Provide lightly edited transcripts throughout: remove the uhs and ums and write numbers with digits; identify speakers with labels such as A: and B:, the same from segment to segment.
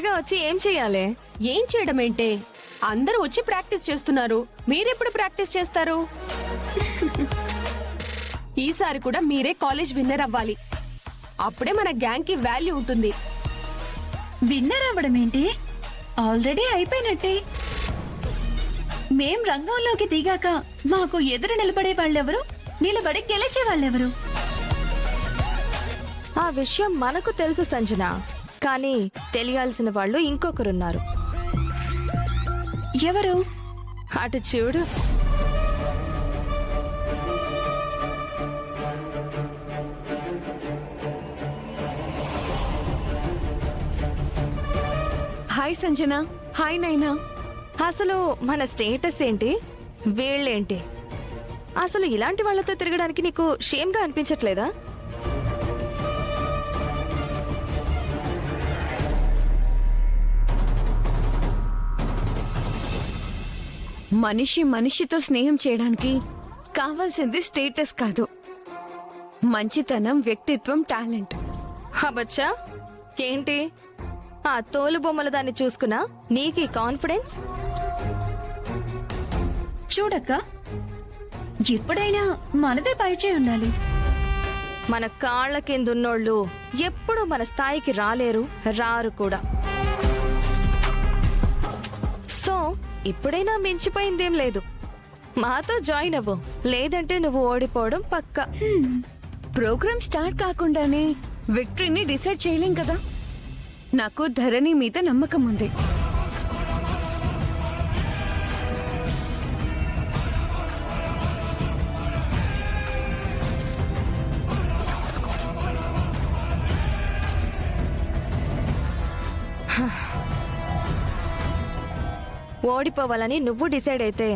A: త్వరగా వచ్చి ఏం చెయ్యాలి?
B: ఏం చేయడం ఏంటే, అందరూ వచ్చి ప్రాక్టీస్ చేస్తున్నారు. మీరెప్పుడు ప్రాక్టీస్ చేస్తారు? ఈసారి కూడా మీరే కాలేజ్ విన్నర్ అవ్వాలి. అప్పుడే మన గ్యాంగ్ కి వాల్యూ ఉంటుంది.
C: విన్నర్ అవ్వడం ఏంటి? ఆల్రెడీ అయిపోయినట్టే. మేం రంగంలోకి దిగాక మాకు ఎదురు నిలబడే వాళ్ళెవరు, నిలబడి గెలిచే వాళ్ళెవరు?
A: ఆ విషయం మనకు తెలుసు సంజన, కానీ తెలియాల్సిన వాళ్ళు ఇంకొకరున్నారు.
C: ఎవరు?
A: అటు చూడు.
B: హాయ్ సంజన. హాయ్ నైనా.
A: అసలు మన స్టేటస్ ఏంటి, వీళ్ళేంటి? అసలు ఇలాంటి వాళ్ళతో తిరగడానికి నీకు షేమ్ గా అనిపించట్లేదా?
D: మనిషి మనిషితో స్నేహం చేయడానికి కావాల్సింది స్టేటస్ కాదు, మంచితనం, వ్యక్తిత్వం, టాలెంట్.
A: హబచ్చా ఏంటి? ఆ తోలు బొమ్మల దాన్ని చూసుకున్నా నీకీ కాన్ఫిడెన్స్?
C: చూడక్క, ఎప్పుడైనా మనదే పైచే ఉండాలి.
A: మన కాళ్ల కిందున్నోళ్ళు ఎప్పుడు మన స్థాయికి రాలేరు, రారు కూడా. సో ఇప్పుడైనా మించిపోయిందేం లేదు. మాతో జాయిన్ అవ్వు, లేదంటే నువ్వు ఓడిపోవడం పక్కా.
D: ప్రోగ్రామ్ స్టార్ట్ కాకుండానే విక్టరీని డిసైడ్ చేయలేం కదా. నాకు ధరణి మీద నమ్మకం ఉంది.
A: ఓడిపోవాలని నువ్వు డిసైడ్ అయితే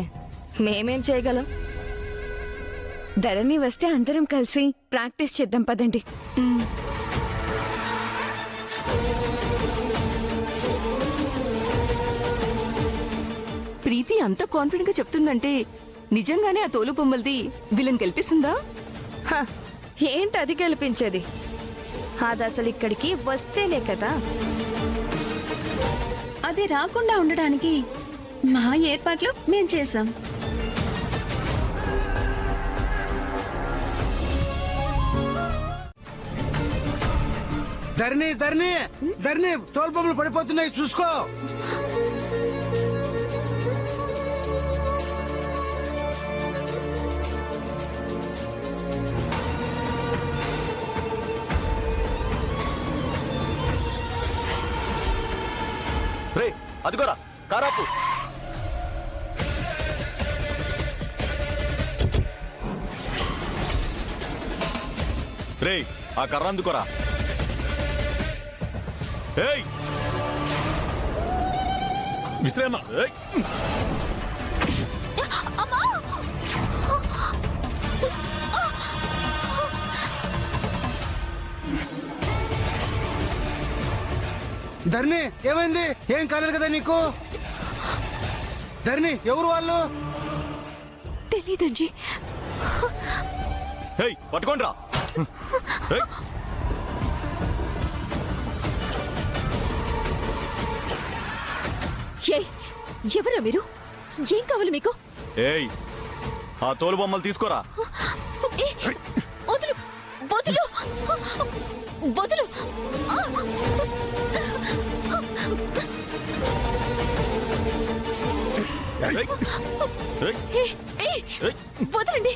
A: మేమేం చేయగలం?
D: ధరణి వస్తే అందరం కలిసి ప్రాక్టీస్ చేద్దాం పదండి.
E: ప్రీతి అంత కాన్ఫిడెంట్ గా చెప్తుందంటే నిజంగానే ఆ తోలు బొమ్మలది విలన్ గెలిపిస్తుందా?
A: హ, ఏంటి అది గెలిపించేది? అది అసలు ఇక్కడికి వస్తేనే కదా.
C: అది రాకుండా ఉండడానికి మా ఏర్పాట్లు మేం చేశాం.
F: ధరణి ధరణి ధరణి, తోలు బొమ్మలు పడిపోతున్నాయి, చూసుకో.
G: రే అదిగోరా, కారాపు. రే ఆ కర్ర అందుకోరా. ఏయ్ విశ్రామ.
F: ధరణి ఏమైంది? ఏం కాలేదు కదా నీకు? ధరణి ఎవరు వాళ్ళు?
E: తెలీదంజీ.
G: ఏయ్ పట్టుకోండి రా.
E: ఎవరా మీరు? ఏం కావాలి మీకు?
G: ఏయ్ ఆ తోలు బొమ్మలు తీసుకోరా.
E: వదులు వదులు వదులు. వదలండి.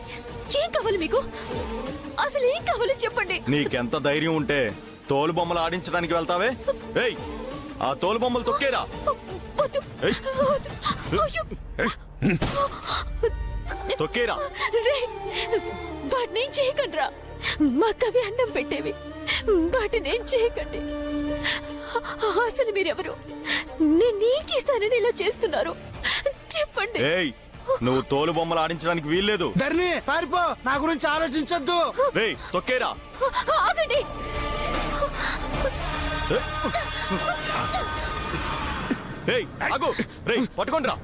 E: ఏం కావాలి మీకు? అసలు ఏం కావాలో చెప్పండి.
G: నీకెంత ధైర్యం ఉంటే తోలు బొమ్మలు ఆడించడానికి వెళ్తావే? ఏయ్ ఆ తోలు బొమ్మలు తొక్కేరా. తొక్కేరా.
E: వాటిని ఏం చేయకండి రా. మా కవి అన్నం పెట్టేవి, వాటిని ఏం చేయకండి. అసలు మీరెవరు? నేనేం చేశానని ఇలా చేస్తున్నారు చెప్పండి.
G: ఏయ్ నువ్వు తోలు బొమ్మలు ఆడించడానికి వీల్లేదు.
F: ధరణి పారిపో, నా గురించి ఆలోచించొద్దు.
G: రేయ్ తొక్కేరా.
E: ఆగండి.
G: ఏయ్ ఆగు. రేయ్ పట్టుకోండి రా.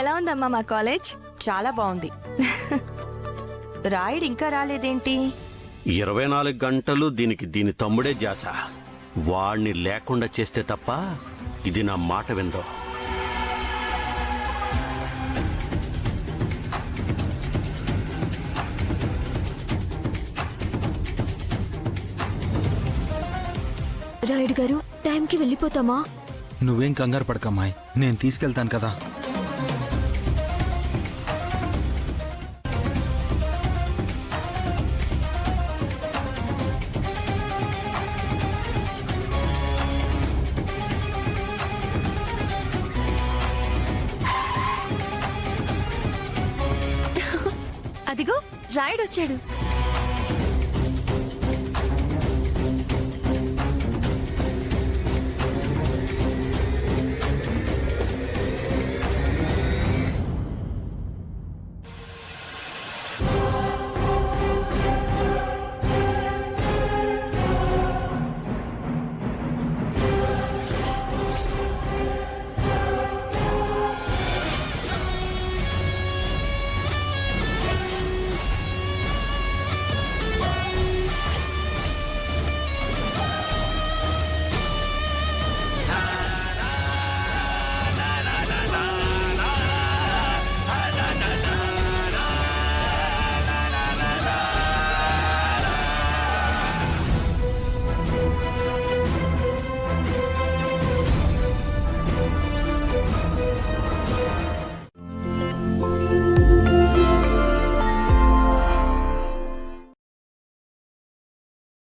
A: ఎలా ఉందమ్మా మా కాలేజ్?
H: చాలా బాగుంది. రాయుడు ఇంకా రాలేదేంటి?
I: 24 గంటలు దీని తమ్ముడే జాస. వాణ్ణి లేకుండా చేస్తే తప్ప ఇది నా మాట విందో.
E: రాయుడు గారు టైంకి వెళ్ళిపోతామా?
F: నువ్వేం కంగారు పడకమ్మాయి, నేను తీసుకెళ్తాను కదా.
C: అదిగో రాయుడు వచ్చాడు.